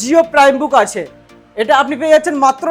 Jio prime বুক আছে, এটা আপনি পেয়ে যাচ্ছেন মাত্র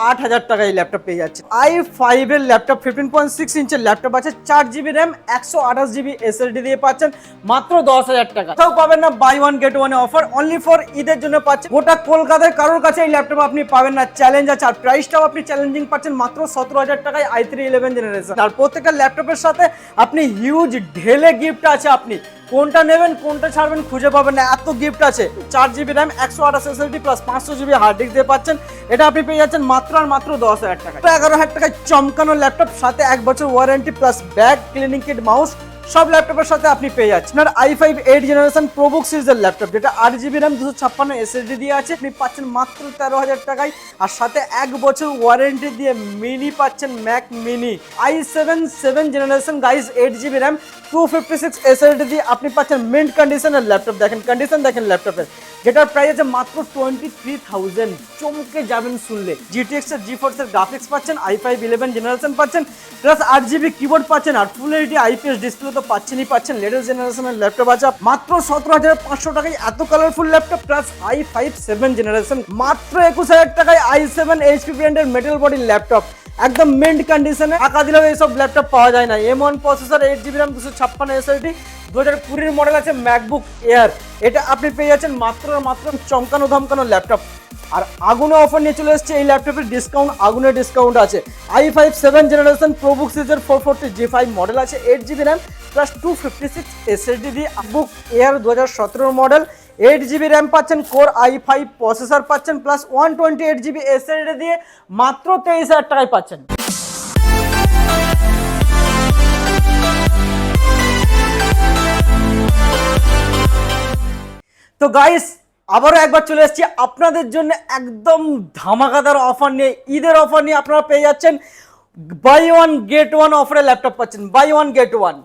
8,000 টাকায় এই ল্যাপটপ পেয়ে যাচ্ছেন। i5 এর ল্যাপটপ 15.6 ইঞ্চের ল্যাপটপ আছে, 4GB র্যাম 128GB SSD দিয়ে পাচ্ছেন মাত্র 10,000 টাকা। তাও পাবেন না buy one get one offer, only for ঈদের জন্য পাচ্ছেন। গোটা কলকাতায় কারোর কাছে এই ল্যাপটপ আপনি পাবেন না, চ্যালেঞ্জ আছে। আর প্রাইসটাও আপনি চ্যালেঞ্জিং পাচ্ছেন মাত্র 17,000 টাকায় i3 11 জেনারেশন। আর প্রত্যেকটা ল্যাপটপের সাথে আপনি হিউজ ঢেলে গিফট আছে, আপনি কোনটা নেবেন কোনটা ছাড়বেন খুঁজে পাবেন না, এত গিফট আছে। 4GB RAM 128 SSD plus 500GB hard disk দিয়ে পাচ্ছেন, এটা আপনি পেয়ে যাচ্ছেন মাত্র আর মাত্র 10,000 টাকা। 11,000 টাকায় চমকানো ল্যাপটপ, সাথে 1 বছর warranty plus bag, cleaning kit, mouse সব ল্যাপটপের সাথে আপনি পেয়ে যাচ্ছেন। আর i5 8 জেনারেশন প্রোবুক সিরিজের ল্যাপটপ, যেটা 8GB র্যাম 256 SSD দিয়ে আছে, আপনি পাচ্ছেন মাত্র 13,000 টাকায়। আর সাথে 1 বছর ওয়ারেন্টি দিয়ে মিনি পাচ্ছেন, Mac mini i7 7 generation guys 8GB RAM 256 SSD দিয়ে আপনি পাচ্ছেন মিন্ট কন্ডিশনের ল্যাপটপ। দেখেন কন্ডিশন, দেখেন ল্যাপটপের, যেটার প্রাইস আছে মাত্র 23,000। চমকে যাবেন শুনলে। GTX এর GeForce এর গ্রাফিক্স পাচ্ছেন, i5 11 জেনারেশন পাচ্ছেন, প্লাস 8GB কিবোর্ড পাচ্ছেন, আর ফুল এইচডি IPS ডিসপ্লে তো পাচ্ছেনই পাচ্ছেন। লেটেস্ট জেনারেশনের ল্যাপটপ আছে মাত্র 17,500 টাকায়, এত colourful laptop. Plus i5 7 generation মাত্র 21,000 টাকায়, i7 HP ব্র্যান্ডের মেটাল বডির ল্যাপটপ, একদম মিন্ট কন্ডিশনে। টাকা দিলেও এইসব ল্যাপটপ পাওয়া যায় না। M1 processor, 8GB RAM 256 SSD, 2020 model আছে ম্যাকবুক এয়ার, এটা আপনি পেয়ে যাচ্ছেন মাত্র চমকানো ধমকানো ল্যাপটপ। আর আগুনে অফার নিয়ে চলে এসেছে এই ল্যাপটপের ডিসকাউন্ট, আগুনের ডিসকাউন্ট আছে। i5 7 জেনারেশন প্রোবুক সিরিজের 440G5 মডেল আছে, 8GB র্যাম প্লাস 256 SSD দিয়ে বুক এয়ার 2017 মডেল, 8GB র্যাম পাচ্ছেন, কোর i5 প্রসেসর পাচ্ছেন, প্লাস 128GB SSD দিয়ে মাত্র 23,000 টাকায় পাচ্ছেন। তো গাইস আবারও একবার চলে এসেছি আপনাদের জন্য একদম ধামাকাদার অফার নিয়ে, ঈদের অফার নিয়ে। আপনারা পেয়ে যাচ্ছেন বাই ওয়ান গেট ওয়ান অফারে ল্যাপটপ পাচ্ছেন, বাই ওয়ান গেট ওয়ান।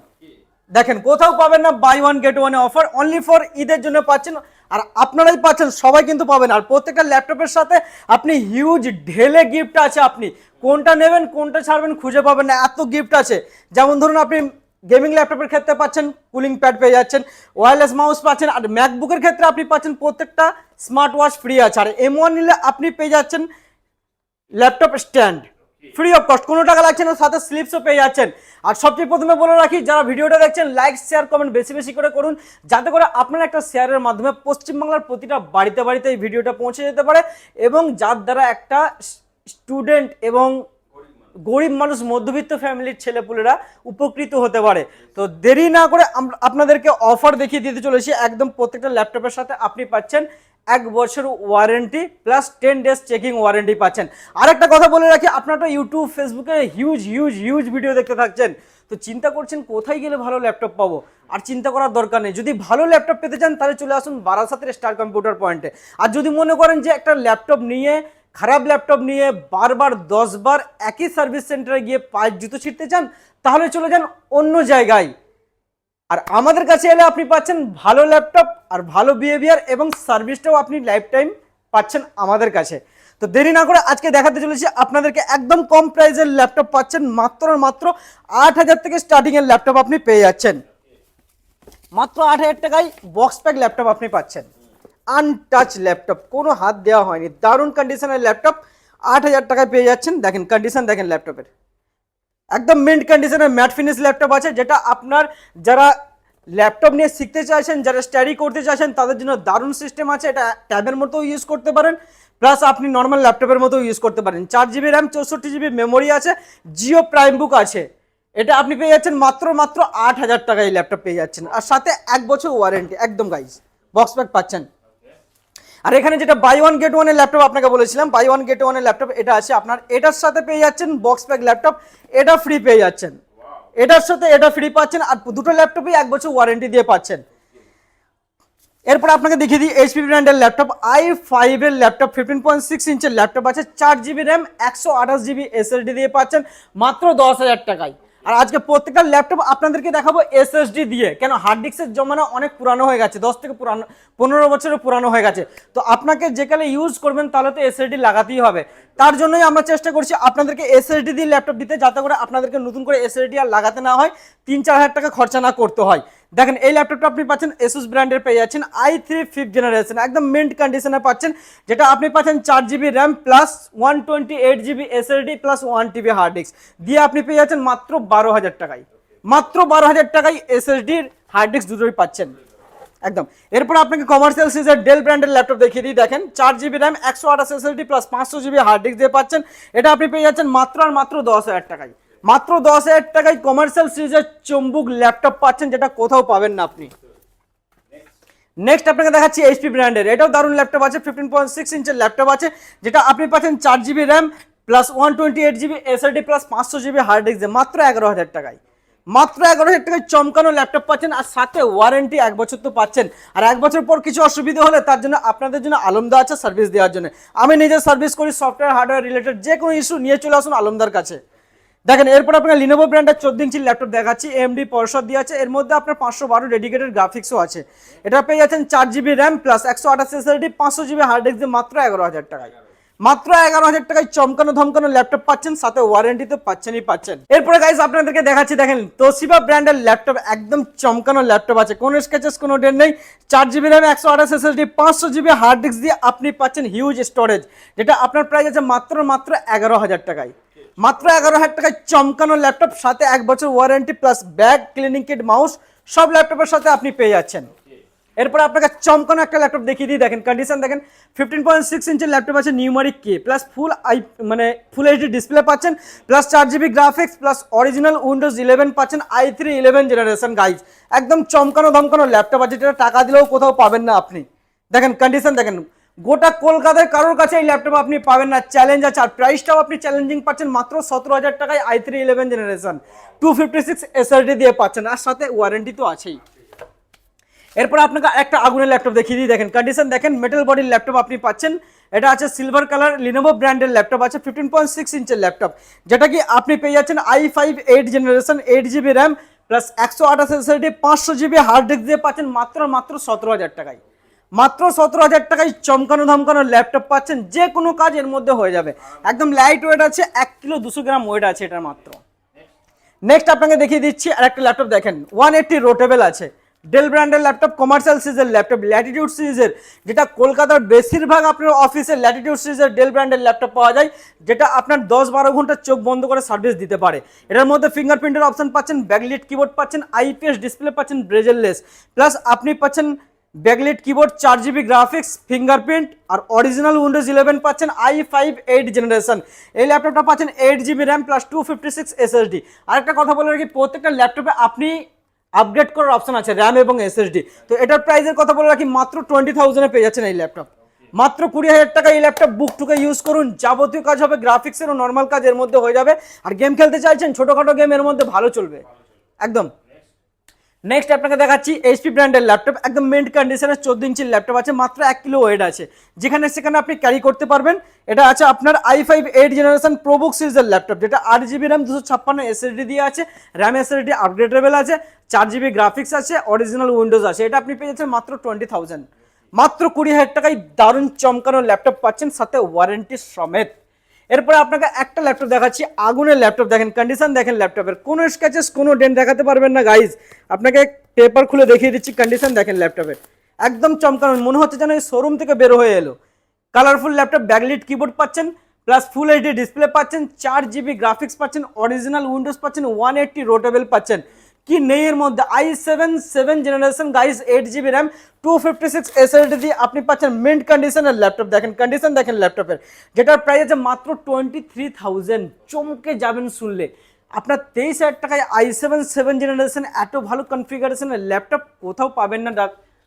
দেখেন কোথাও পাবেন না বাই ওয়ান গেট ওয়ানে অফার, অনলি ফর ঈদের জন্য পাচ্ছেন। আর আপনারাই পাচ্ছেন, সবাই কিন্তু পাবেন। আর প্রত্যেকটা ল্যাপটপের সাথে আপনি হিউজ ঢেলে গিফট আছে, আপনি কোনটা নেবেন কোনটা ছাড়বেন খুঁজে পাবেন না, এত গিফট আছে। যেমন ধরুন আপনি গেমিং ল্যাপটপের ক্ষেত্রে পাচ্ছেন কুলিং প্যাড পেয়ে যাচ্ছেন, ওয়্যারলেস মাউস পাচ্ছেন। আর ম্যাকবুকের ক্ষেত্রে আপনি পাচ্ছেন প্রত্যেকটা স্মার্ট ওয়াচ ফ্রি আছে। আর M1 নিলে আপনি পেয়ে যাচ্ছেন laptop stand free of cost, কোনো টাকা লাগছে না, সাথে স্লিপসও পেয়ে যাচ্ছেন। আর সবচেয়ে প্রথমে বলে রাখি, যারা ভিডিওটা দেখছেন লাইক শেয়ার কমেন্ট বেশি বেশি করে করুন, যাতে করে আপনার একটা শেয়ারের মাধ্যমে পশ্চিমবাংলার প্রতিটা বাড়িতে বাড়িতে এই ভিডিওটা পৌঁছে যেতে পারে, এবং যার দ্বারা একটা স্টুডেন্ট এবং গরিব মানুষ, মধ্যবিত্ত ফ্যামিলির ছেলেপুলেরা উপকৃত হতে পারে। তো দেরি না করে আপনাদেরকে অফার দেখিয়ে দিতে চলেছি। একদম প্রত্যেকটা ল্যাপটপের সাথে আপনি পাচ্ছেন 1 বছর warranty plus 10 days checking warranty পাচ্ছেন। আরেকটা কথা বলে রাখি, আপনারা তো ইউটিউব ফেসবুকে হিউজ ভিডিও দেখতে থাকছেন, তো চিন্তা করছেন কোথায় গেলে ভালো ল্যাপটপ পাবো। আর চিন্তা করার দরকার নেই, যদি ভালো ল্যাপটপ পেতে চান তাহলে চলে আসুন বারাসাতের স্টার কম্পিউটার পয়েন্টে। আর যদি মনে করেন যে একটা ল্যাপটপ নিয়ে, খারাপ ল্যাপটপ নিয়ে বারবার 10 বার একই সার্ভিস সেন্টারে গিয়ে পায়ের জুতো ছিঁড়তে চান, তাহলে চলে যান অন্য জায়গায়। আর আমাদের কাছে এলে আপনি পাচ্ছেন ভালো ল্যাপটপ আর ভালো বিহেভিয়ার, এবং সার্ভিসটাও আপনি লাইফ টাইম পাচ্ছেন আমাদের কাছে। তো দেরি না করে আজকে দেখাতে চলেছি আপনাদেরকে একদম কম প্রাইসের ল্যাপটপ পাচ্ছেন, মাত্র 8,000 থেকে স্টার্টিং এর ল্যাপটপ আপনি পেয়ে যাচ্ছেন। মাত্র 8,000 টাকায় বক্স প্যাক ল্যাপটপ আপনি পাচ্ছেন, আনটাচ ল্যাপটপ, কোনো হাত দেওয়া হয়নি, দারুণ কন্ডিশনের ল্যাপটপ 8,000 টাকায় পেয়ে যাচ্ছেন। দেখেন কন্ডিশন, দেখেন ল্যাপটপের একদম মিন্ট কন্ডিশনের ম্যাট ফিনিশ ল্যাপটপ আছে, যেটা আপনার যারা ল্যাপটপ নিয়ে শিখতে চাইছেন, যারা স্টাডি করতে চাইছেন তাদের জন্য দারুণ সিস্টেম আছে। এটা ট্যাবের মতো ইউজ করতে পারেন, প্লাস আপনি নর্মাল ল্যাপটপের মতো ইউজ করতে পারেন। 4GB র্যাম 64GB মেমোরি আছে, জিও প্রাইম বুক আছে, এটা আপনি পেয়ে যাচ্ছেন মাত্র 8,000 টাকায় এই ল্যাপটপ পেয়ে যাচ্ছেন। আর সাথে 1 বছর ওয়ারেন্টি একদম গাইজ, বক্স প্যাক পাচ্ছেন। আর এখানে যেটা বাই ওয়ান গেট ওয়ানের ল্যাপটপ আপনাকে বলেছিলাম, বাই ওয়ান গেট ওয়ানের ল্যাপটপ এটা আছে আপনার, এটার সাথে পেয়ে যাচ্ছেন বক্স প্যাক ল্যাপটপ, এটা ফ্রি পেয়ে যাচ্ছেন, এটার সাথে এটা ফ্রি পাচ্ছেন। আর দুটো ল্যাপটপই 1 বছর ওয়ারেন্টি দিয়ে পাচ্ছেন। এরপর আপনাকে দেখিয়ে দিই HP ব্র্যান্ডের ল্যাপটপ, i5 এর ল্যাপটপ 15.6 ইঞ্চের ল্যাপটপ আছে, 4GB র্যাম 128GB SSD দিয়ে পাচ্ছেন মাত্র 10,000 টাকায়। আর আজকে প্রত্যেকটা ল্যাপটপ আপনাদেরকে দেখাবো SSD দিয়ে, কেন হার্ড ডিস্কের জমানা অনেক পুরানো হয়ে গেছে, 10 থেকে 15 বছরের পুরানো হয়ে গেছে। তো আপনাকে যেখানে ইউজ করবেন তাহলে তো SSD লাগাতেই হবে, তার জন্যই আমরা চেষ্টা করছি আপনাদেরকে SSD দিয়ে ল্যাপটপ দিতে, যাতে করে আপনাদেরকে নতুন করে SSD আর লাগাতে না হয়, 3-4 হাজার টাকা খরচা না করতে হয়। দেখেন এই ল্যাপটপটা আপনি পাচ্ছেন এসুস ব্র্যান্ডের পেয়ে যাচ্ছেন i3 5th জেনারেশন, একদম মিন্ট কন্ডিশনে পাচ্ছেন, যেটা আপনি পাচ্ছেন 4GB RAM plus 128GB SSD plus 1TB hard disk দিয়ে আপনি পেয়ে যাচ্ছেন মাত্র 12,000 টাকায়। মাত্র 12,000 টাকায় SSDর হার্ড ডিস্ক দুটোই পাচ্ছেন একদম। এরপর আপনাকে কমার্শিয়াল সিরিজের ডেল ব্র্যান্ডের ল্যাপটপ দেখিয়ে দিই। দেখেন 4GB RAM 128 SSD plus 500GB hard disk দিয়ে পাচ্ছেন, এটা আপনি পেয়ে যাচ্ছেন মাত্র আর মাত্র 10,000 টাকায়। মাত্র 10,000 টাকায় কমার্শিয়াল সিরিজের চম্বুক ল্যাপটপ পাচ্ছেন, যেটা কোথাও পাবেন না আপনি। নেক্সট আপনাকে দেখাচ্ছি এইচপি ব্র্যান্ডের, এটাও দারুণ ল্যাপটপ আছে, 15.6 ইঞ্চের ল্যাপটপ আছে, যেটা আপনি পাচ্ছেন 4GB RAM plus 128GB SSD plus 500GB hard disk দিয়ে মাত্র 11,000 টাকায়। মাত্র 11,000 টাকায় চমকানো ল্যাপটপ পাচ্ছেন, আর সাথে ওয়ারেন্টি 1 বছর তো পাচ্ছেন। আর 1 বছর পর কিছু অসুবিধা হলে তার জন্য আপনাদের জন্য আলমদা আছে সার্ভিস দেওয়ার জন্য। আমি নিজে সার্ভিস করি, সফটওয়্যার হার্ডওয়্যার রিলেটেড যে কোনো ইস্যু নিয়ে চলে আসুন আলমদার কাছে। দেখেন এরপর আপনার লিনোভো ব্র্যান্ডের 14 ইঞ্চির ল্যাপটপ দেখাচ্ছি, AMD পরিষদ দিয়ে আছে, এর মধ্যে আপনার 512 ডেডিকেটেড গ্রাফিক্সও আছে। এটা পেয়ে যাচ্ছেন 4GB RAM plus 128 SSD 500GB hard disk দিয়ে মাত্র 11,000 টাকায়। মাত্র 11,000 টাকায় চমকানো ধমকানো ল্যাপটপ পাচ্ছেন, সাথে ওয়ারেন্টি তো পাচ্ছেন। এরপরে গাইস আপনাদেরকে দেখাচ্ছি, দেখেন তোশিবা ব্র্যান্ডের ল্যাপটপ, একদম চমকানো ল্যাপটপ আছে, কোনো স্ক্র্যাচেস কোনো ডেন্ট নেই। 4GB RAM 128 SSD 500GB hard disk দিয়ে আপনি পাচ্ছেন হিউজ স্টোরেজ, যেটা আপনার প্রাইস আছে মাত্র 11,000 টাকায়। মাত্র 11,000 টাকায় চমকানো ল্যাপটপ, সাথে 1 বছর warranty plus bag, cleaning kit, mouse সব ল্যাপটপের সাথে আপনি পেয়ে যাচ্ছেন। এরপর আপনাকে চমকানো একটা ল্যাপটপ দেখিয়ে দিই। দেখেন কন্ডিশন দেখেন, 15.6 ইঞ্চের ল্যাপটপ আছে, numeric k plus full HD display পাচ্ছেন, plus 4GB graphics plus original Windows 11 পাচ্ছেন, i3 11 জেনারেশন গাইজ। একদম চমকানো ধমকানো ল্যাপটপ আছে, যেটা টাকা দিলেও কোথাও পাবেন না আপনি। দেখেন কন্ডিশন দেখেন, গোটা কলকাতায় কারোর কাছে এই ল্যাপটপ আপনি পাবেন না, চ্যালেঞ্জ আছে। আর প্রাইসটাও আপনি চ্যালেঞ্জিং পাচ্ছেন মাত্র 17,000 টাকায়, i3 11 জেনারেশন 256 SSD দিয়ে পাচ্ছেন, আর সাথে ওয়ারেন্টি তো আছেই। এরপর আপনাকে একটা আগুনের ল্যাপটপ দেখিয়ে দিই। দেখেন কন্ডিশন দেখেন, মেটাল বডির ল্যাপটপ আপনি পাচ্ছেন, এটা আছে সিলভার কালার, লিনোভো ব্র্যান্ডের ল্যাপটপ আছে, 15.6 ইঞ্চের ল্যাপটপ, যেটা কি আপনি পেয়ে যাচ্ছেন i5 8 generation 8GB RAM plus 128 SSD 500GB hard disk দিয়ে পাচ্ছেন মাত্র 17,000 টাকায়। মাত্র 17,000 টাকায় চমকানো ধমকানো ল্যাপটপ পাচ্ছেন, যে কোনো কাজ এর মধ্যে হয়ে যাবে, একদম লাইট ওয়েট আছে, 1 কিলো 200 গ্রাম ওয়েট আছে এটা মাত্র। নেক্সট আপনাকে দেখিয়ে দিচ্ছি আরেকটা ল্যাপটপ, দেখেন 180 রোটেবল আছে, ডেল ব্র্যান্ডের ল্যাপটপ, কমার্শিয়াল সিরিজের ল্যাপটপ, ল্যাটিটিউড সিরিজের, যেটা কলকাতার বেশিরভাগ আপনার অফিসে ল্যাটিটিউড সিরিজের ডেল ব্র্যান্ডের ল্যাপটপ পাওয়া যায়, যেটা আপনার 10-12 ঘন্টা চোখ বন্ধ করে সার্ভিস দিতে পারে। এটার মধ্যে ফিঙ্গারপ্রিন্টের অপশন পাচ্ছেন, ব্যাকলিট কিবোর্ড পাচ্ছেন, IPS ডিসপ্লে পাচ্ছেন ব্রেজেললেস, প্লাস আপনি পাচ্ছেন backlit keyboard, 4GB graphics, fingerprint, আর অরিজিনাল উইন্ডোজ 11 পাচ্ছেন, i5 8 জেনারেশন। এই ল্যাপটপটা পাচ্ছেন 8GB র্যাম প্লাস 256 SSD। আরেকটা কথা বলে রাখি, প্রত্যেকটা ল্যাপটপে আপনি আপগ্রেড করার অপশন আছে, র্যাম এবং SSD। তো এটার প্রাইসের কথা বলে রাখি, মাত্র 20,000-এ পেয়ে যাচ্ছেন এই ল্যাপটপ। মাত্র 20,000 টাকা এই ল্যাপটপ বুক টুকে ইউজ করুন, যাবতীয় কাজ হবে, গ্রাফিক্সেরও নর্মাল কাজ এর মধ্যে হয়ে যাবে। আর গেম খেলতে চাইছেন, ছোটোখাটো গেম এর মধ্যে ভালো চলবে একদম। নেক্সট আপনাকে দেখাচ্ছি এইচপি ব্র্যান্ডের ল্যাপটপ, একদম মিন্ট কন্ডিশনের 14 ইঞ্চির ল্যাপটপ আছে, মাত্র 1 কিলো ওয়েট আছে, যেখানে সেখানে আপনি ক্যারি করতে পারবেন। এটা আছে আপনার i5 8 জেনারেশন প্রোবুক সিরিজের ল্যাপটপ, যেটা 8GB র্যাম 256 SSD দিয়ে আছে, র্যাম SSD আপগ্রেডেবল আছে, 4GB গ্রাফিক্স আছে, অরিজিনাল উইন্ডোজ আছে। এটা আপনি পেয়ে যাচ্ছেন মাত্র 20,000। মাত্র 20,000 টাকায় দারুণ চমকানো ল্যাপটপ পাচ্ছেন, সাথে ওয়ারেন্টি সমেত। এরপরে আপনাকে একটা ল্যাপটপ দেখাচ্ছি, আগুনের ল্যাপটপ। দেখেন কন্ডিশন দেখেন ল্যাপটপের, কোনো স্ক্র্যাচেস কোনো ডেন্ট দেখাতে পারবেন না গাইজ। আপনাকে পেপার খুলে দেখিয়ে দিচ্ছি, কন্ডিশন দেখেন ল্যাপটপের, একদম চমকানো, মনে হচ্ছে যেন এই শোরুম থেকে বের হয়ে এলো। কালারফুল ল্যাপটপ, ব্যাকলিট কিবোর্ড পাচ্ছেন, প্লাস ফুল এইচডি ডিসপ্লে পাচ্ছেন, 4GB গ্রাফিক্স পাচ্ছেন, অরিজিনাল উইন্ডোজ পাচ্ছেন, 180 রোটেবল পাচ্ছেন। কি নেই এর মধ্যে, i7 7 generation guys, 8GB RAM 256 SSD দিয়ে আপনি পাচ্ছেন মিন্ট কন্ডিশনের ল্যাপটপ। দেখেন কন্ডিশন দেখেন ল্যাপটপের, যেটার প্রাইস আছে মাত্র 23,000। চমকে যাবেন শুনলে, আপনার 23,000 টাকায় i7 7 জেনারেশন এত ভালো কনফিগারেশনের ল্যাপটপ কোথাও পাবেন না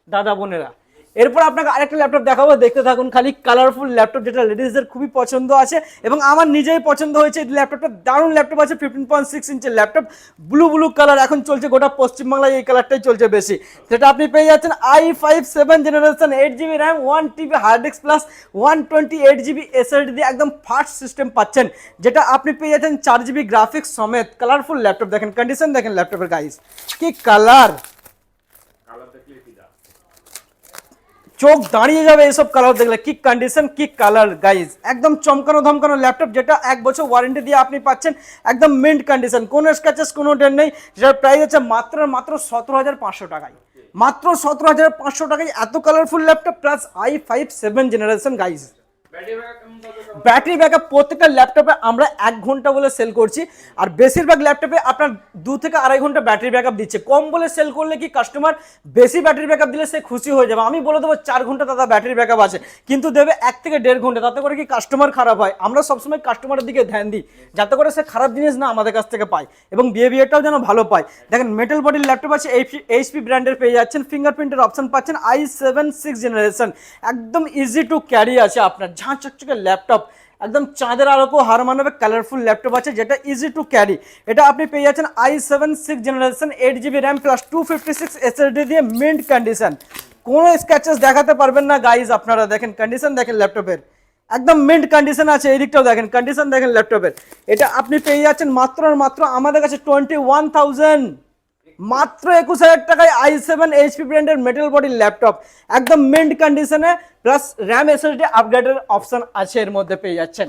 দাদা বোনেরা। এরপর আপনাকে আরেকটা ল্যাপটপ দেখাবো, দেখতে থাকুন খালি। কালারফুল ল্যাপটপ, যেটা লেডিসদের খুবই পছন্দ আছে এবং আমার নিজেই পছন্দ হয়েছে এই ল্যাপটপটা, দারুণ ল্যাপটপ আছে, 15.6 ইঞ্চের ল্যাপটপ, ব্লু কালার এখন চলছে গোটা পশ্চিমবাংলায়, এই কালারটাই চলছে বেশি। যেটা আপনি পেয়ে যাচ্ছেন i5 7 generation 8GB RAM 1TB hard disk plus 128GB SSD দিয়ে একদম ফাস্ট সিস্টেম পাচ্ছেন, যেটা আপনি পেয়ে যাচ্ছেন 4GB গ্রাফিক্স সমেত। কালারফুল ল্যাপটপ, দেখেন কন্ডিশন দেখেন ল্যাপটপের গাইস, কি কালার, চোখ দাঁড়িয়ে যাবে এইসব কালার দেখলে, কি কন্ডিশন কি কালার গাইজ, একদম চমকানো ধমকানো ল্যাপটপ যেটা 1 বছর ওয়ারেন্টি দিয়ে আপনি পাচ্ছেন একদম মিন্ট কন্ডিশন, কোনো স্ক্র্যাচেস কোনো ডেন্ট নেই, যেটার প্রাইস আছে মাত্র 17,500 টাকায়, মাত্র 17,500 টাকায় এত colourful laptop plus i5 7 generation guys. Battery backup প্রত্যেকটা ল্যাপটপে আমরা 1 ঘন্টা বলে সেল করছি, আর বেশিরভাগ ল্যাপটপে আপনার 2 থেকে 2.5 ঘন্টা ব্যাটারি ব্যাকআপ দিচ্ছে। কম বলে সেল করলে কি কাস্টমার বেশি ব্যাটারি ব্যাকআপ দিলে সে খুশি হয়ে যাবে, আমি বলে দেবো 4 ঘন্টা দাদা ব্যাটারি ব্যাকআপ আছে, কিন্তু দেবে 1 থেকে 1.5 ঘন্টা, তাতে করে কি কাস্টমার খারাপ হয়। আমরা সবসময় কাস্টমারের দিকে ধ্যান দিই যাতে করে সে খারাপ জিনিস না আমাদের কাছ থেকে পায় এবং বিহেভিয়ারটাও যেন ভালো পায়। দেখেন মেটাল বডির ল্যাপটপ আছে, এইচপি ব্র্যান্ডের পেয়ে যাচ্ছেন, ফিঙ্গারপ্রিন্টের অপশন পাচ্ছেন, i7 6 জেনারেশন, একদম ইজি টু ক্যারি আছে আপনার, ঝাঁ চকচকে ল্যাপটপ, একদম চাঁদের আলোকেও হার মানাবে কালারফুল ল্যাপটপ আছে যেটা ইজি টু ক্যারি। এটা আপনি পেয়ে যাচ্ছেন i7 6 generation 8GB RAM plus 256 SSD দিয়ে মিন্ট কন্ডিশন, কোনো স্ক্র্যাচেস দেখাতে পারবেন না গাইজ। আপনারা দেখেন কন্ডিশন দেখেন ল্যাপটপের, একদম মিন্ট কন্ডিশন আছে, এই দিকটাও দেখেন কন্ডিশন দেখেন ল্যাপটপের। এটা আপনি পেয়ে যাচ্ছেন মাত্র আর মাত্র আমাদের কাছে 21,000, মাত্র 21,000 টাকায় i7 এইচপি ব্র্যান্ডের মেটাল বডির ল্যাপটপ, একদম মিন্ট কন্ডিশনে প্লাস র্যাম এসএসডি আপগ্রেডের অপশন আছে এর মধ্যে পেয়ে যাচ্ছেন।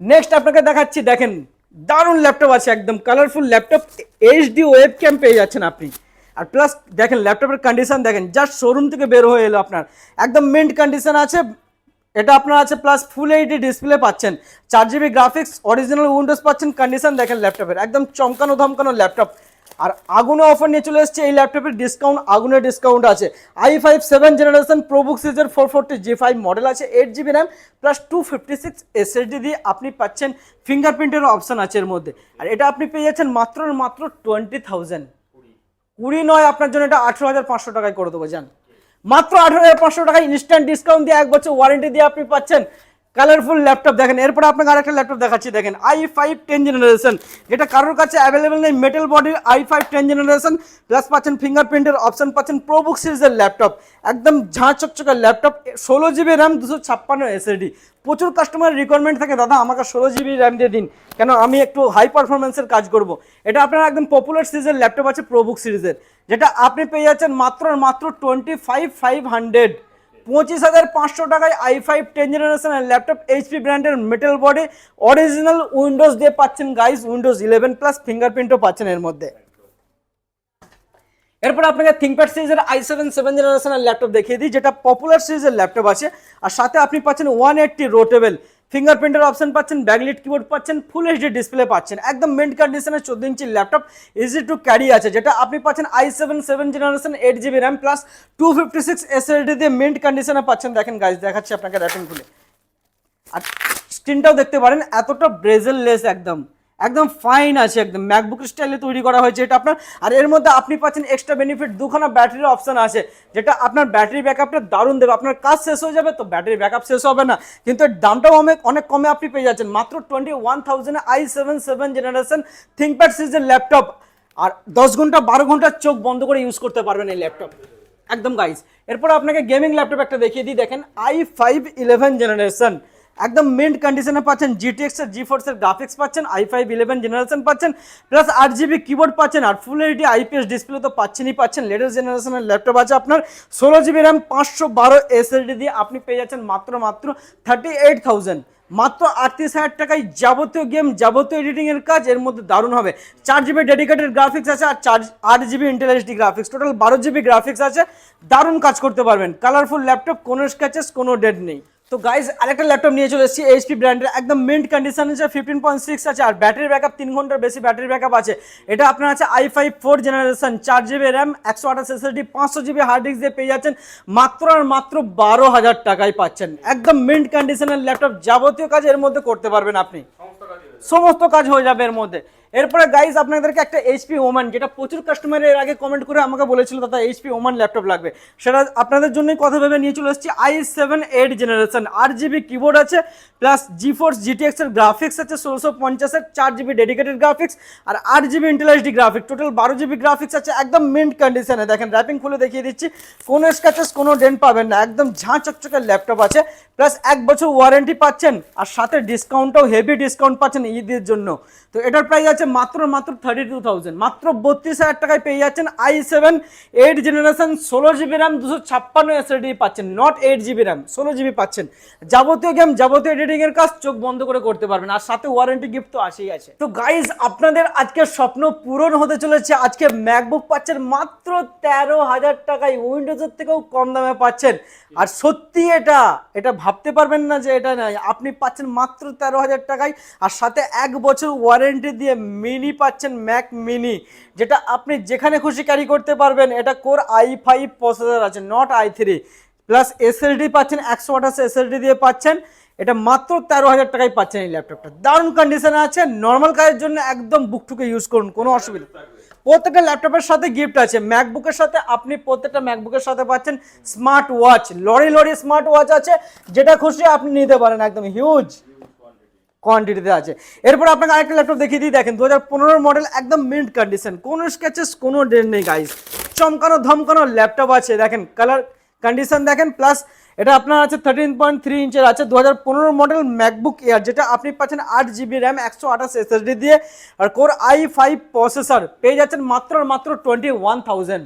নেক্সট আপনাকে দেখাচ্ছি, দেখেন দারুণ ল্যাপটপ আছে, একদম colourful laptop, HD web cam পেয়ে যাচ্ছেন আপনি, আর প্লাস দেখেন ল্যাপটপের কন্ডিশন দেখেন, জাস্ট শোরুম থেকে বের হয়ে এলো আপনার, একদম মিন্ট কন্ডিশন আছে। এটা আপনার আছে প্লাস ফুল এইচডি ডিসপ্লে পাচ্ছেন, 4GB গ্রাফিক্স, অরিজিনাল উইন্ডোজ পাচ্ছেন, কন্ডিশন দেখেন ল্যাপটপের, একদম চমকানো ধমকানো ল্যাপটপ। আর আগুনে অফার নিয়ে চলে এসছে এই ল্যাপটপের, ডিসকাউন্ট আগুনের ডিসকাউন্ট আছে। i5 7 জেনারেশন প্রোবুক সিরিজের 440G5 মডেল আছে, 8GB র্যাম প্লাস 256 এসএসডি দিয়ে আপনি পাচ্ছেন, ফিঙ্গারপ্রিন্টের অপশন আছে এর মধ্যে, আর এটা আপনি পেয়ে যাচ্ছেন মাত্র 20,000, 20 নয় আপনার জন্য এটা 18,500 টাকায় করে দেবো যান, মাত্র 18,500 টাকায় ইনস্ট্যান্ট ডিসকাউন্ট দিয়ে 1 বছর ওয়ারেন্টি দিয়ে আপনি পাচ্ছেন কালারফুল ল্যাপটপ। দেখেন এরপর আপনাকে আরেকটা ল্যাপটপ দেখাচ্ছি, দেখেন i5 10 জেনারেশন, যেটা কারোর কাছে অ্যাভেলেবেল নেই, মেটাল বডির i5 10 জেনারেশন প্লাস পাচ্ছেন ফিঙ্গারপ্রিন্টের অপশন পাচ্ছেন, প্রোবুক সিরিজের ল্যাপটপ, একদম ঝাঁ চকচকে ল্যাপটপ, 16GB র্যাম 256 এসএসডি। প্রচুর কাস্টমার রিকোয়ারমেন্ট থাকে দাদা আমাকে 16GB র্যাম দিয়ে দিন, কেন আমি একটু হাই পারফরমেন্সের কাজ করব। এটা আপনার একদম পপুলার সিরিজের ল্যাপটপ আছে প্রোবুক সিরিজের, যেটা আপনি পেয়ে যাচ্ছেন মাত্র 25,500, 25,500 টাকায় i5 10 জেনারেশনের ল্যাপটপ, এইচপি ব্র্যান্ডের মেটাল বডি, অরিজিনাল উইন্ডোজ দিয়ে পাচ্ছেন গাইস, উইন্ডোজ 11 প্লাস ফিঙ্গারপ্রিন্টও পাচ্ছেন এর মধ্যে। এরপর আপনাকে থিংকপ্যাড সিরিজের i7 7 জেনারেশনের ল্যাপটপ দেখিয়ে দিই, যেটা পপুলার সিরিজের ল্যাপটপ আছে, আর সাথে আপনি পাচ্ছেন 180 রোটেবল, ফিঙ্গারপ্রিন্টের অপশন পাচ্ছেন, ব্যাকলিট কিবোর্ড পাচ্ছেন, ফুল এইচডি ডিসপ্লে পাচ্ছেন, একদম মিন্ট কন্ডিশনের 14 ইঞ্চি ল্যাপটপ, ইজি টু ক্যারি আছে, যেটা আপনি পাচ্ছেন i7 7 generation 8GB RAM plus 256 SSD দিয়ে মিন্ট কন্ডিশনে পাচ্ছেন। দেখেন গাইজ দেখাচ্ছি আপনাকে র্যাপিং খুলে, আর স্ক্রিনটাও দেখতে পারেন, এতটা ব্রেজেল লেস, একদম একদম ফাইন আছে, একদম ম্যাকবুক স্টাইলে তৈরি করা হয়েছে এটা আপনার। আর এর মধ্যে আপনি পাচ্ছেন এক্সট্রা বেনিফিট, 2খানা ব্যাটারির অপশন আছে, যেটা আপনার ব্যাটারি ব্যাকআপটা দারুণ দেবে। আপনার কাজ শেষ হয়ে যাবে তো ব্যাটারি ব্যাকআপ শেষ হবে না, কিন্তু এর দামটাও অনেক কমে আপনি পেয়ে যাচ্ছেন, মাত্র 21,000 i7 7 জেনারেশন থিংকপ্যাড সিরিজের ল্যাপটপ, আর 10 ঘন্টা 12 ঘন্টা চোখ বন্ধ করে ইউজ করতে পারবেন এই ল্যাপটপ, একদম গাইজ। এরপর আপনাকে গেমিং ল্যাপটপ একটা দেখিয়ে দিই, দেখেন i5 11 জেনারেশন, একদম মিন্ট কন্ডিশনে পাচ্ছেন, GTX এর GeForce এর গ্রাফিক্স পাচ্ছেন, i5 11 জেনারেশন পাচ্ছেন, প্লাস 8GB কিবোর্ড পাচ্ছেন, আর ফুল এইচডি IPS ডিসপ্লে তো পাচ্ছেনই পাচ্ছেন। লেটেস্ট জেনারেশনের ল্যাপটপ আছে আপনার, 16GB র্যাম 512 এসএসডি দিয়ে আপনি পেয়ে যাচ্ছেন মাত্র 38,000, মাত্র 38,000 টাকায় যাবতীয় গেম যাবতীয় এডিটিং এর কাজ এর মধ্যে দারুণ হবে। 4GB ডেডিকেটেড গ্রাফিক্স আছে, আর 8GB Intel HD graphics, total 12GB graphics আছে, দারুণ কাজ করতে পারবেন। কালারফুল ল্যাপটপ, কোনো স্ক্র্যাচেস কোনো ডেট নেই। তো গাইজ আরেকটা ল্যাপটপ নিয়ে চলে এসেছি এইচপি ব্র্যান্ডের, একদম মিন্ট কন্ডিশন আছে, 15.6 আছে, আর ব্যাটারি ব্যাকআপ 3 ঘন্টার বেশি ব্যাটারি ব্যাকআপ আছে। এটা আপনার আছে i5 4 generation, 4GB RAM 128 SSD 500GB hard disk দিয়ে পেয়ে যাচ্ছেন মাত্র আর মাত্র 12,000 টাকায় পাচ্ছেন, একদম মিন্ট কন্ডিশনের ল্যাপটপ, যাবতীয় কাজ এর মধ্যে করতে পারবেন আপনি, সমস্ত কাজ হয়ে যাবে এর মধ্যে। এরপরে গাইজ আপনাদেরকে একটা এইচপি ওমান, যেটা প্রচুর কাস্টমার এর আগে কমেন্ট করে আমাকে বলেছিল দাদা এইচপি ওমান ল্যাপটপ লাগবে, সেটা আপনাদের জন্যই কথা ভেবে নিয়ে চলে এসেছি। i7 8 জেনারেশন, 8GB কিবোর্ড আছে, প্লাস GeForce GTX এর গ্রাফিক্স আছে 1650 এর, 4GB ডেডিকেটেড গ্রাফিক্স, আর 8GB Intel HD graphics, total 12GB graphics আছে, একদম মিন্ট কন্ডিশনে। দেখেন র্যাপিং খুলে দেখিয়ে দিচ্ছি, কোনো স্ক্র্যাচেস কোনো ডেন্ট পাবেন না, একদম ঝাঁ চকচকের ল্যাপটপ আছে, প্লাস 1 বছর ওয়ারেন্টি পাচ্ছেন, আর সাথে ডিসকাউন্টটাও হেভি ডিসকাউন্ট পাচ্ছেন ঈদের জন্য। তো এটার প্রাইস আছে আছে মাত্র 32,000, মাত্র 32,000 টাকায় পেয়ে যাচ্ছেন i7 8 generation 16GB RAM 256 SSD পাচ্ছেন, নট 8GB র্যাম, 16GB পাচ্ছেন। যাবতীয় গেম, যাবতীয় এডিটিং এর কাজ চোখ বন্ধ করে করতে পারবেন, আর সাথে ওয়ারেন্টি গিফট তো আসেই আছে। তো গাইজ আপনাদের আজকে স্বপ্ন পূরণ হতে চলেছে, আজকে ম্যাকবুক পাচ্ছেন মাত্র 13,000 টাকায়, উইন্ডোজের থেকেও কম দামে পাচ্ছেন। আর সত্যি এটা ভাবতে পারবেন না যে এটা নাই, আপনি পাচ্ছেন মাত্র 13,000 টাকায়, আর সাথে 1 বছর ওয়ারেন্টি দিয়ে মিনি পাচ্ছেন, ম্যাক মিনি, যেটা আপনি যেখানে খুশি ক্যারি করতে পারবেন। এটা কোর i5 প্রসেসর আছে, নট i3, প্লাস এসএসডি পাচ্ছেন 128 এসএসডি দিয়ে পাচ্ছেন। এটা মাত্র 13,000 টাকায় পাচ্ছেন এই ল্যাপটপটা, দারুণ কন্ডিশনে আছে। নর্মাল কাজের জন্য একদম বুকটুকে ইউজ করুন, কোনো অসুবিধা। প্রত্যেকটা ল্যাপটপের সাথে গিফট আছে, ম্যাকবুকের সাথে আপনি প্রত্যেকটা ম্যাকবুকের সাথে পাচ্ছেন স্মার্ট ওয়াচ, লরি স্মার্ট ওয়াচ আছে, যেটা খুশি আপনি নিতে পারেন, একদম হিউজ কোয়ান্টিটিতে আছে। এরপর আপনাকে আরেকটা ল্যাপটপ দেখিয়ে দিই, দেখেন 2015 মডেল, একদম মিন্ট কন্ডিশন, কোনো স্ক্র্যাচেস, কোনো ডেন্ট নেই গাইস, চমকানো ধমকানো ল্যাপটপ আছে। দেখেন কালার কন্ডিশন দেখেন, প্লাস এটা আপনার আছে 13.3 ইঞ্চের আছে, 2015 মডেল ম্যাকবুক এয়ার, যেটা আপনি পাচ্ছেন 8GB র্যাম 128 এসএসডি দিয়ে, আর কোর i5 প্রসেসর পেয়ে যাচ্ছেন মাত্র 21,000,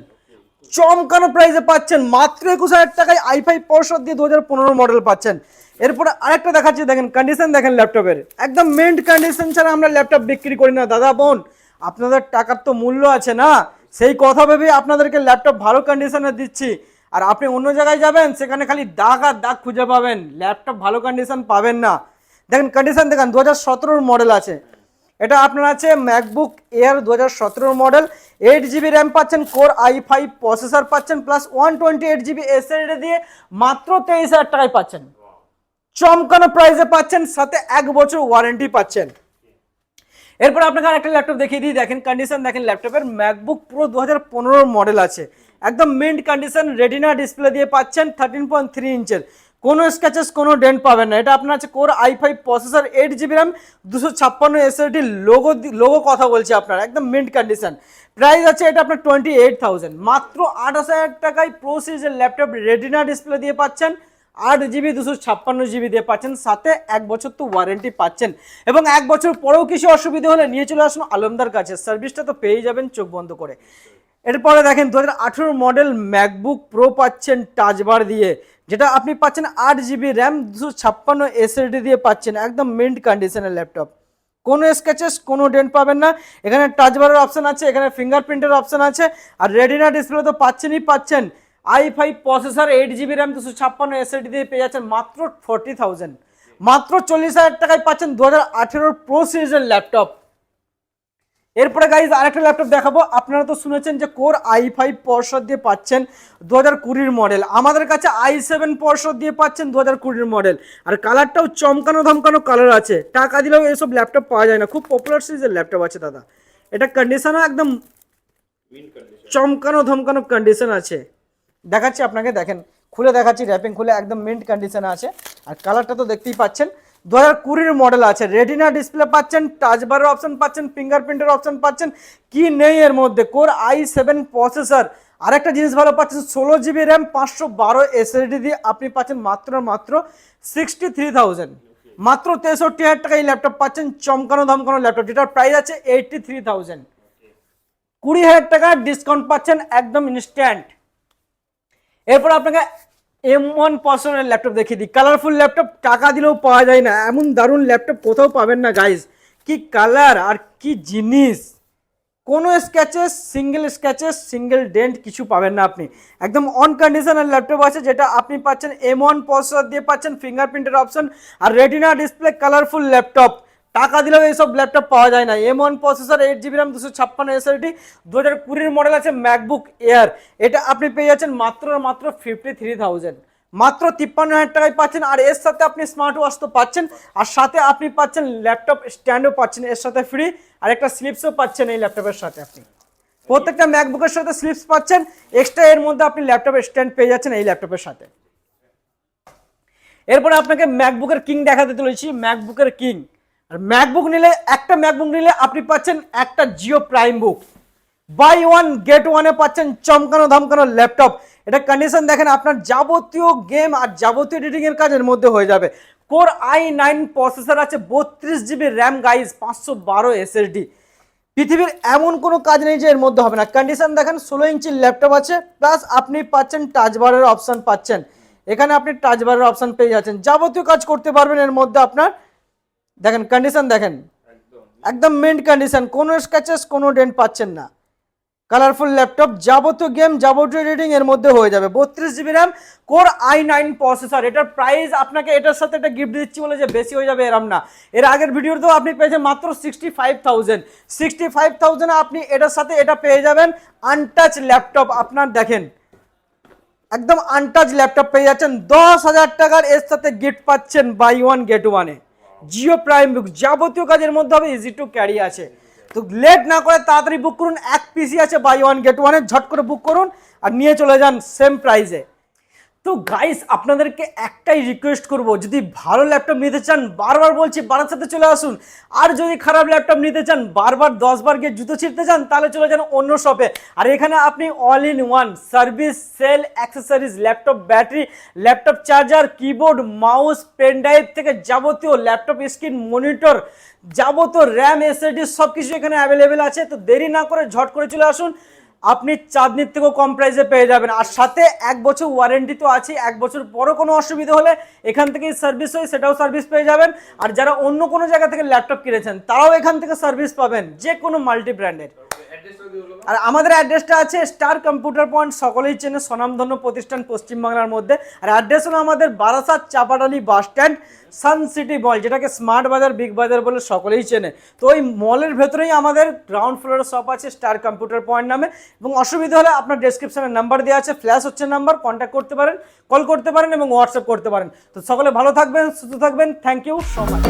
চমকানো প্রাইসে পাচ্ছেন, মাত্র 21,000 টাকায় i5 প্রসেসর দিয়ে 2015 মডেল পাচ্ছেন। এরপরে আরেকটা দেখাচ্ছি, দেখেন কন্ডিশন দেখেন ল্যাপটপের, একদম মিন্ট কন্ডিশন ছাড়া আমরা ল্যাপটপ বিক্রি করি না দাদা বোন, আপনাদের টাকার তো মূল্য আছে না, সেই কথা ভেবে আপনাদেরকে ল্যাপটপ ভালো কন্ডিশনে দিচ্ছি। আর আপনি অন্য জায়গায় যাবেন, সেখানে খালি দাগ আর দাগ খুঁজে পাবেন, ল্যাপটপ ভালো কন্ডিশন পাবেন না। দেখেন কন্ডিশন দেখেন, 2017 মডেল আছে, এটা আপনার আছে MacBook air 2017 model, 8GB RAM পাচ্ছেন, কোর i5 প্রসেসর পাচ্ছেন, প্লাস 128GB এসএসডি দিয়ে মাত্র 23,000 টাকায় পাচ্ছেন, চমকানো প্রাইসে পাচ্ছেন, সাথে 1 বছর ওয়ারেন্টি পাচ্ছেন। এরপর আপনাকে আরেকটা ল্যাপটপ দেখিয়ে দিই, দেখেন কন্ডিশন দেখেন ল্যাপটপের, ম্যাকবুক প্রো 2015 মডেল আছে, একদম মিন্ট কন্ডিশন, রেটিনা ডিসপ্লে দিয়ে পাচ্ছেন, 13.3 ইঞ্চের, কোনো স্ক্র্যাচেস, কোনো ডেন্ট পাবেন না। এটা আপনার আছে core i5 processor, 8GB RAM 256 SSD, logo কথা বলছি আপনার, একদম মিন্ট কন্ডিশন। প্রাইস আছে এটা আপনার 28,000, মাত্র 28,000 টাকায় প্রো সিরিজের ল্যাপটপ, রেটিনা ডিসপ্লে দিয়ে পাচ্ছেন, 8GB 256GB দিয়ে পাচ্ছেন, সাথে 1 বছর তো ওয়ারেন্টি পাচ্ছেন। এবং 1 বছর পরেও কিছু অসুবিধা হলে নিয়ে চলে আসুন আলমদার কাছে, সার্ভিসটা তো পেয়ে যাবেন চোখ বন্ধ করে। এরপরে দেখেন 2018 মডেল ম্যাকবুক প্রো পাচ্ছেন টাচবার দিয়ে, যেটা আপনি পাচ্ছেন 8GB র্যাম 256 এসএসডি দিয়ে পাচ্ছেন, একদম মিন্ট কন্ডিশনের ল্যাপটপ, কোনো স্ক্র্যাচেস, কোনো ডেন্ট পাবেন না। এখানে টাচবারের অপশন আছে, এখানে ফিঙ্গারপ্রিন্টের অপশন আছে, আর রেটিনা ডিসপ্লে তো পাচ্ছেন। i5 processor, 8GB RAM 256 SSD দিয়ে পেয়ে যাচ্ছেন মাত্র 40,000, মাত্র 40,000 টাকায় পাচ্ছেন 2018 প্রো সিরিজের ল্যাপটপ। এরপরে গাইজ আরেকটা ল্যাপটপ দেখাবো, আপনারা তো শুনেছেন যে কোর i5 প্রসেসর দিয়ে পাচ্ছেন 2020 মডেল, আমাদের কাছে i7 প্রসেসর দিয়ে পাচ্ছেন 2020 মডেল, আর কালারটাও চমকানো ধমকানো কালার আছে, টাকা দিলেও এইসব ল্যাপটপ পাওয়া যায় না, খুব পপুলার সিরিজের ল্যাপটপ আছে দাদা। এটা কন্ডিশনও একদম চমকানো ধমকানো কন্ডিশন আছে, দেখাচ্ছি আপনাকে, দেখেন খুলে দেখাচ্ছি, র্যাপিং খুলে একদম মিন্ট কন্ডিশনে আছে, আর কালারটা তো দেখতেই পাচ্ছেন। 2020 মডেল আছে, রেটিনা ডিসপ্লে পাচ্ছেন, টাচবারের অপশন পাচ্ছেন, ফিঙ্গারপ্রিন্টের অপশন পাচ্ছেন, কি নেই এর মধ্যে, কোর i7 প্রসেসর। আরেকটা জিনিস ভালো পাচ্ছেন, 16GB র্যাম 512 এসএসডি দিয়ে আপনি পাচ্ছেন মাত্র 63,000, মাত্র 63,000 টাকা এই ল্যাপটপ পাচ্ছেন, চমকানো ধমকানো ল্যাপটপ, যেটার প্রাইস আছে 83,000, 20,000 টাকা ডিসকাউন্ট পাচ্ছেন একদম ইনস্ট্যান্ট। এরপর আপনাকে M1 প্রসেসরের ল্যাপটপ দেখিয়ে দিই, কালারফুল ল্যাপটপ, টাকা দিলেও পাওয়া যায় না, এমন দারুণ ল্যাপটপ কোথাও পাবেন না গাইজ, কি কালার আর কি জিনিস, কোনো স্ক্র্যাচেস, সিঙ্গেল ডেন্ট কিছু পাবেন না আপনি, একদম অন কন্ডিশনের ল্যাপটপ আছে, যেটা আপনি পাচ্ছেন M1 প্রসেসর দিয়ে পাচ্ছেন, ফিঙ্গারপ্রিন্টের অপশন আর রেটিনা ডিসপ্লে, কালারফুল ল্যাপটপ, টাকা দিলেও এইসব ল্যাপটপ পাওয়া যায় না। M1 processor, 8GB RAM 256 SSD, 2020 model আছে ম্যাকবুক এয়ার, এটা আপনি পেয়ে যাচ্ছেন মাত্র 53,000, মাত্র 53,000 টাকায় পাচ্ছেন, আর এর সাথে আপনি স্মার্ট ওয়াচ তো পাচ্ছেন, আর সাথে আপনি পাচ্ছেন ল্যাপটপ স্ট্যান্ডও পাচ্ছেন এর সাথে ফ্রি, আর একটা স্লিপসও পাচ্ছেন এই ল্যাপটপের সাথে, আপনি প্রত্যেকটা ম্যাকবুকের সাথে স্লিপস পাচ্ছেন এক্সট্রা, এর মধ্যে আপনি ল্যাপটপ স্ট্যান্ড পেয়ে যাচ্ছেন এই ল্যাপটপের সাথে। এরপরে আপনাকে ম্যাকবুকের কিং দেখাতে চলেছি, ম্যাকবুকের কিং। আর ম্যাকবুক নিলে, একটা ম্যাকবুক নিলে আপনি পাচ্ছেন একটা Jio prime book, buy one get ওয়ানে পাচ্ছেন চমকানো ধমকানো ল্যাপটপ। এটা কন্ডিশন দেখেন, আপনার যাবতীয় গেম আর যাবতীয় এডিটিং এর কাজের মধ্যে হয়ে যাবে। কোর i9 প্রসেসর আছে, 32GB র্যাম গাইজ, 512 এসএসডি, পৃথিবীর এমন কোনো কাজ নেই যে এর মধ্যে হবে না। কন্ডিশন দেখেন, 16 ইঞ্চির ল্যাপটপ আছে, প্লাস আপনি পাচ্ছেন টাচ বারের অপশন পাচ্ছেন। এখানে আপনি টাচ বারের অপশন পেয়ে যাচ্ছেন, যাবতীয় কাজ করতে পারবেন এর মধ্যে আপনার। দেখেন কন্ডিশন দেখেন, একদম মেন্ট কন্ডিশন, কোনো স্ক্র্যাচেস কোনো ডেন্ট পাচ্ছেন না। কালারফুল ল্যাপটপ, যাবতীয় গেম যাবতীয় রিডিং এর মধ্যে হয়ে যাবে। 32 GB RAM, core i9 processor. এটার প্রাইস আপনাকে এটার সাথে একটা গিফট দিচ্ছি বলে যে বেশি হয়ে যাবে এরম না। এর আগের ভিডিওতেও আপনি পেয়েছেন মাত্র 65,000। 65,000 আপনি এটার সাথে এটা পেয়ে যাবেন আনটাচ ল্যাপটপ। আপনার দেখেন একদম আনটাচ ল্যাপটপ পেয়ে যাচ্ছেন। 10,000 টাকার এর সাথে গিফট পাচ্ছেন বাই ওয়ান গেট ওয়ানে। জিও প্রাইম বুক, যাবতীয় কাজের মধ্যে হবে, ইজি টু ক্যারি আছে। তো লেট না করে তাড়াতাড়ি বুক করুন, এক পিসি আছে বাই ওয়ান গেট ওয়ানে, ঝট করে বুক করুন আর নিয়ে চলে যান সেম প্রাইসে। তো গাইস আপনাদেরকে একটাই রিকোয়েস্ট করব, যদি ভালো ল্যাপটপ নিতে চান, বারবার বলছি বারাসাতে চলে আসুন। আর যদি খারাপ ল্যাপটপ নিতে চান, বারবার 10 বার গিয়ে জুতো ছিঁড়তে চান, তাহলে চলে যান অন্য শপে। আর এখানে আপনি all in one service, sale, accessories, laptop battery, laptop charger, keyboard, mouse, pen drive থেকে যাবতীয় ল্যাপটপ স্ক্রিন, মনিটর, যাবতীয় র্যাম, এসএসডি সব কিছু এখানে অ্যাভেলেবেল আছে। তো দেরি না করে ঝট করে চলে আসুন, আপনি চাঁদনির থেকেও কম প্রাইসে পেয়ে যাবেন। আর সাথে 1 বছর ওয়ারেন্টি তো আছে, 1 বছর পরও কোনো অসুবিধা হলে এখান থেকেই সার্ভিস হয়, সেটাও সার্ভিস পেয়ে যাবেন। আর যারা অন্য কোনো জায়গা থেকে ল্যাপটপ কিনেছেন তারাও এখান থেকে সার্ভিস পাবেন, যে কোনো মাল্টি ব্র্যান্ডের। আর আমাদের অ্যাড্রেসটা আছে স্টার কম্পিউটার পয়েন্ট, সকলেই চেনে, স্বনামধন্য প্রতিষ্ঠান পশ্চিমবাংলার মধ্যে। আর অ্যাড্রেস হলো আমাদের Barasat Chapadali bus stand, sun city মল, যেটাকে স্মার্ট বাজার, বিগ বাজার বলে সকলেই চেনে। তো ওই মলের ভেতরেই আমাদের গ্রাউন্ড ফ্লোরের শপ আছে স্টার কম্পিউটার পয়েন্ট নামে। এবং অসুবিধা হলে আপনার ডেসক্রিপশনে নাম্বার দেওয়া আছে, ফ্ল্যাশ হচ্ছে নাম্বার, কন্ট্যাক্ট করতে পারেন, কল করতে পারেন এবং হোয়াটসঅ্যাপ করতে পারেন। তো সকলে ভালো থাকবেন, সুস্থ থাকবেন, থ্যাংক ইউ সো মাচ।